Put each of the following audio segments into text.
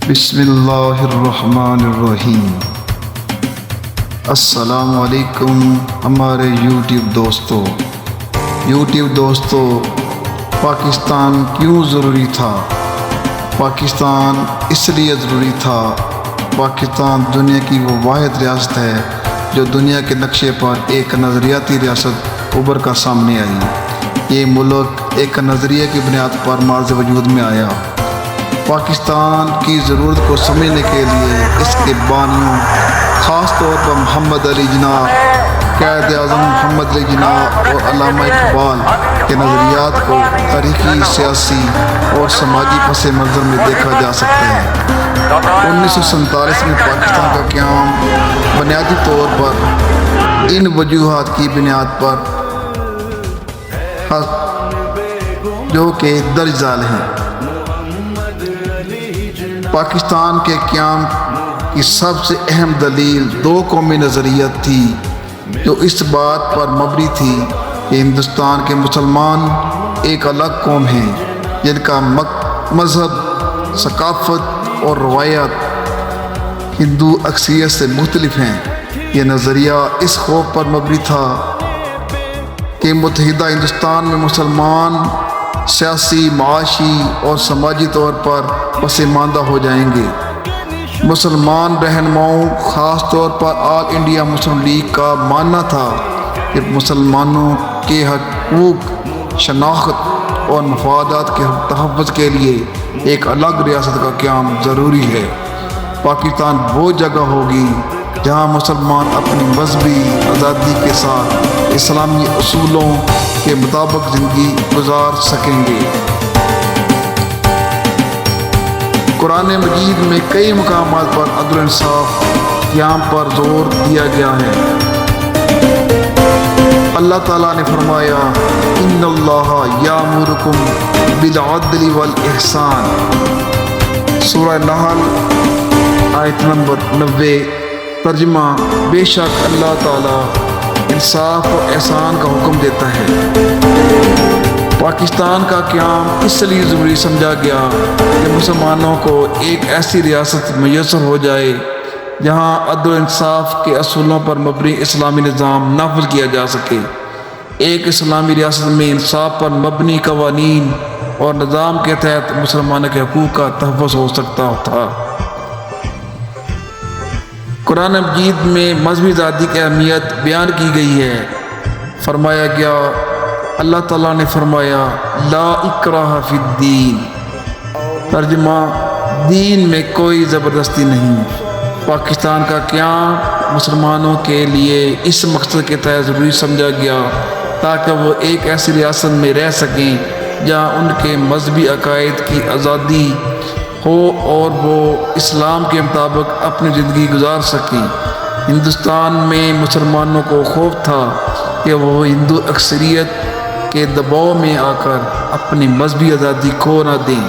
بسم اللہ الرحمن الرحیم۔ السلام علیکم ہمارے یوٹیوب دوستو، پاکستان کیوں ضروری تھا؟ پاکستان اس لیے ضروری تھا، پاکستان دنیا کی وہ واحد ریاست ہے جو دنیا کے نقشے پر ایک نظریاتی ریاست ابھر کر سامنے آئی۔ یہ ملک ایک نظریے کی بنیاد پر مارز وجود میں آیا۔ پاکستان کی ضرورت کو سمجھنے کے لیے اس کے بانیوں، خاص طور پر محمد علی جناح، قائد اعظم محمد علی جناح اور علامہ اقبال کے نظریات کو تاریخی، سیاسی اور سماجی پس منظر میں دیکھا جا سکتا ہے۔ 1947 میں پاکستان کا قیام بنیادی طور پر ان وجوہات کی بنیاد پر جو کہ درج ذیل ہیں۔ پاکستان کے قیام کی سب سے اہم دلیل دو قومی نظریت تھی جو اس بات پر مبنی تھی کہ ہندوستان کے مسلمان ایک الگ قوم ہیں جن کا مذہب، ثقافت اور روایات ہندو اکثریت سے مختلف ہیں۔ یہ نظریہ اس خوف پر مبنی تھا کہ متحدہ ہندوستان میں مسلمان سیاسی، معاشی اور سماجی طور پر پسماندہ ہو جائیں گے۔ مسلمان رہنماؤں، خاص طور پر آل انڈیا مسلم لیگ کا ماننا تھا کہ مسلمانوں کے حقوق، شناخت اور مفادات کے تحفظ کے لیے ایک الگ ریاست کا قیام ضروری ہے۔ پاکستان وہ جگہ ہوگی جہاں مسلمان اپنی مذہبی آزادی کے ساتھ اسلامی اصولوں کے مطابق زندگی گزار سکیں گے۔ قرآن مجید میں کئی مقامات پر عدل و انصاف قیام پر زور دیا گیا ہے۔ اللہ تعالیٰ نے فرمایا، ان اللہ یامرکم بالعدل والاحسان، سورہ نحل آیت نمبر 90۔ ترجمہ، بے شک اللہ تعالیٰ انصاف و احسان کا حکم دیتا ہے۔ پاکستان کا قیام اس لیے ضروری سمجھا گیا کہ مسلمانوں کو ایک ایسی ریاست میسر ہو جائے جہاں عدل و انصاف کے اصولوں پر مبنی اسلامی نظام نافذ کیا جا سکے۔ ایک اسلامی ریاست میں انصاف پر مبنی قوانین اور نظام کے تحت مسلمانوں کے حقوق کا تحفظ ہو سکتا تھا۔ قرآن مجید میں مذہبی آزادی کی اہمیت بیان کی گئی ہے۔ فرمایا گیا، اللہ تعالیٰ نے فرمایا، لا اکراہ فی الدین، ترجمہ، دین میں کوئی زبردستی نہیں۔ پاکستان کا قیام مسلمانوں کے لیے اس مقصد کے تحت ضروری سمجھا گیا تاکہ وہ ایک ایسی ریاست میں رہ سکیں جہاں ان کے مذہبی عقائد کی آزادی ہو اور وہ اسلام کے مطابق اپنی زندگی گزار سکیں۔ ہندوستان میں مسلمانوں کو خوف تھا کہ وہ ہندو اکثریت کے دباؤ میں آ کر اپنی مذہبی آزادی کھو نہ دیں،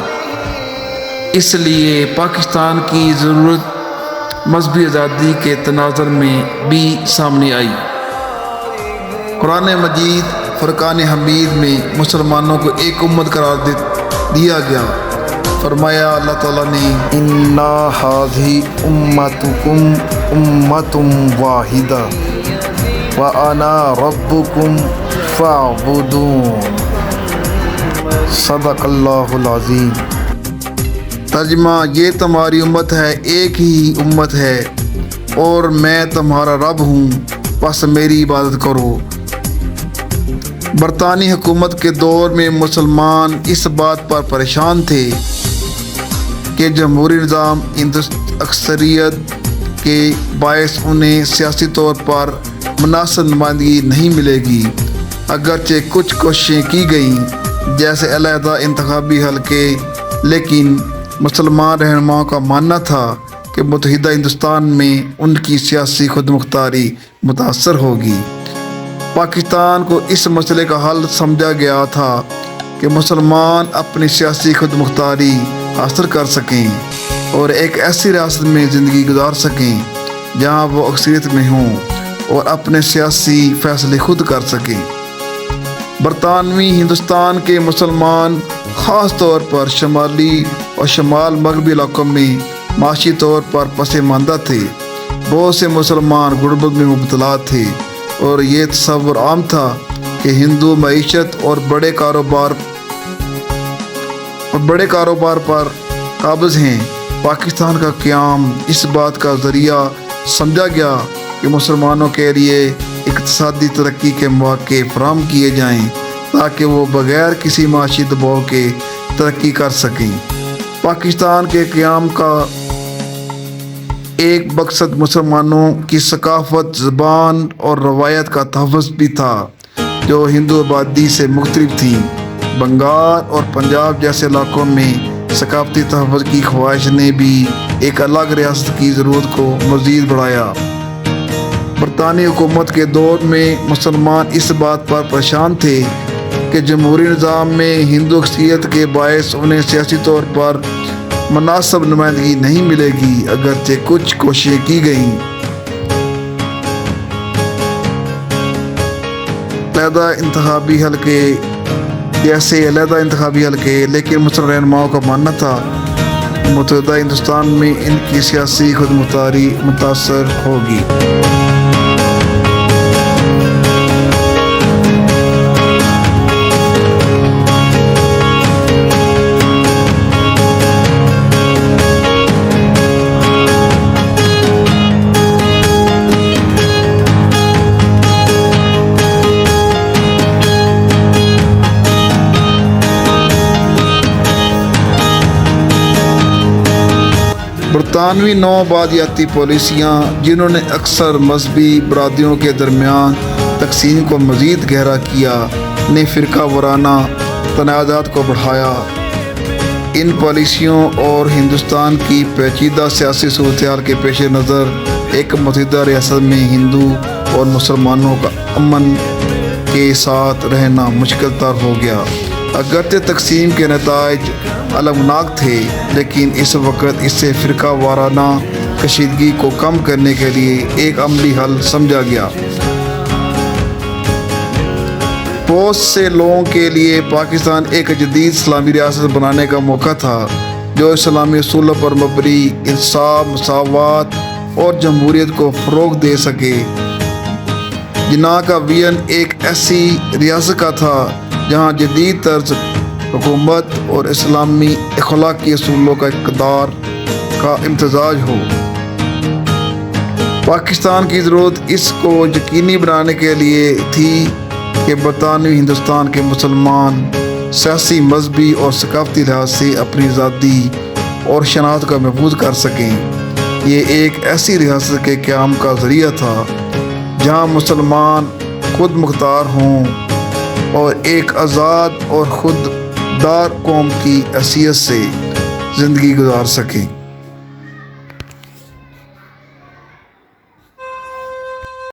اس لیے پاکستان کی ضرورت مذہبی آزادی کے تناظر میں بھی سامنے آئی۔ قرآن مجید فرقان حمید میں مسلمانوں کو ایک امت قرار دیا گیا۔ فرمایا اللہ تعالیٰ نے، اِنَّا هَٰذِهِ أُمَّتُكُمْ أُمَّةٌ وَاحِدَةٌ وَأَنَا رَبُّكُمْ فَاعْبُدُونِ، صدق اللہ العظیم۔ ترجمہ، یہ تمہاری امت ہے، ایک ہی امت ہے اور میں تمہارا رب ہوں، پس میری عبادت کرو۔ برطانوی حکومت کے دور میں مسلمان اس بات پر پریشان تھے کہ جمہوری نظام اکثریت کے باعث انہیں سیاسی طور پر مناسب نمائندگی نہیں ملے گی۔ اگرچہ کچھ کوششیں کی گئیں جیسے علیحدہ انتخابی حلقے، لیکن مسلمان رہنماؤں کا ماننا تھا کہ متحدہ ہندوستان میں ان کی سیاسی خود مختاری متاثر ہوگی۔ پاکستان کو اس مسئلے کا حل سمجھا گیا تھا کہ مسلمان اپنی سیاسی خود مختاری حاصل کر سکیں اور ایک ایسی ریاست میں زندگی گزار سکیں جہاں وہ اکثریت میں ہوں اور اپنے سیاسی فیصلے خود کر سکیں۔ برطانوی ہندوستان کے مسلمان خاص طور پر شمالی اور شمال مغربی علاقوں میں معاشی طور پر پسماندہ تھے۔ بہت سے مسلمان غربت میں مبتلا تھے اور یہ تصور عام تھا کہ ہندو معیشت اور بڑے کاروبار پر قابض ہیں۔ پاکستان کا قیام اس بات کا ذریعہ سمجھا گیا کہ مسلمانوں کے لیے اقتصادی ترقی کے مواقع فراہم کیے جائیں تاکہ وہ بغیر کسی معاشی دباؤ کے ترقی کر سکیں۔ پاکستان کے قیام کا ایک مقصد مسلمانوں کی ثقافت، زبان اور روایت کا تحفظ بھی تھا جو ہندو آبادی سے مختلف تھیں۔ بنگال اور پنجاب جیسے علاقوں میں ثقافتی تحفظ کی خواہش نے بھی ایک الگ ریاست کی ضرورت کو مزید بڑھایا۔ برطانوی حکومت کے دور میں مسلمان اس بات پر پریشان تھے کہ جمہوری نظام میں ہندو اکثریت کے باعث انہیں سیاسی طور پر مناسب نمائندگی نہیں ملے گی، اگرچہ کچھ کوششیں کی گئیں۔ علیحدہ انتخابی حلقے، لیکن مسلم رہنماؤں کا ماننا تھا متحدہ ہندوستان میں ان کی سیاسی خود مختاری متاثر ہوگی۔ برطانوی نوآبادیاتی پالیسیاں، جنہوں نے اکثر مذہبی برادریوں کے درمیان تقسیم کو مزید گہرا کیا، نے فرقہ وارانہ تنازعات کو بڑھایا۔ ان پالیسیوں اور ہندوستان کی پیچیدہ سیاسی صورتحال کے پیش نظر ایک متحدہ ریاست میں ہندو اور مسلمانوں کا امن کے ساتھ رہنا مشکل تر ہو گیا۔ اگرچہ تقسیم کے نتائج المناک تھے، لیکن اس وقت اسے فرقہ وارانہ کشیدگی کو کم کرنے کے لیے ایک عملی حل سمجھا گیا۔ بہت سے لوگوں کے لیے پاکستان ایک جدید اسلامی ریاست بنانے کا موقع تھا جو اسلامی اصولوں پر مبنی انصاف، مساوات اور جمہوریت کو فروغ دے سکے۔ جناح کا ویژن ایک ایسی ریاست کا تھا جہاں جدید طرز حکومت اور اسلامی اخلاقی اصولوں کا اقتدار کا امتزاج ہو۔ پاکستان کی ضرورت اس کو یقینی بنانے کے لیے تھی کہ برطانوی ہندوستان کے مسلمان سیاسی، مذہبی اور ثقافتی لحاظ سے اپنی آزادی اور شناخت کو محفوظ کر سکیں۔ یہ ایک ایسی ریاست کے قیام کا ذریعہ تھا جہاں مسلمان خود مختار ہوں اور ایک آزاد اور خود دار قوم کی حیثیت سے زندگی گزار سکیں۔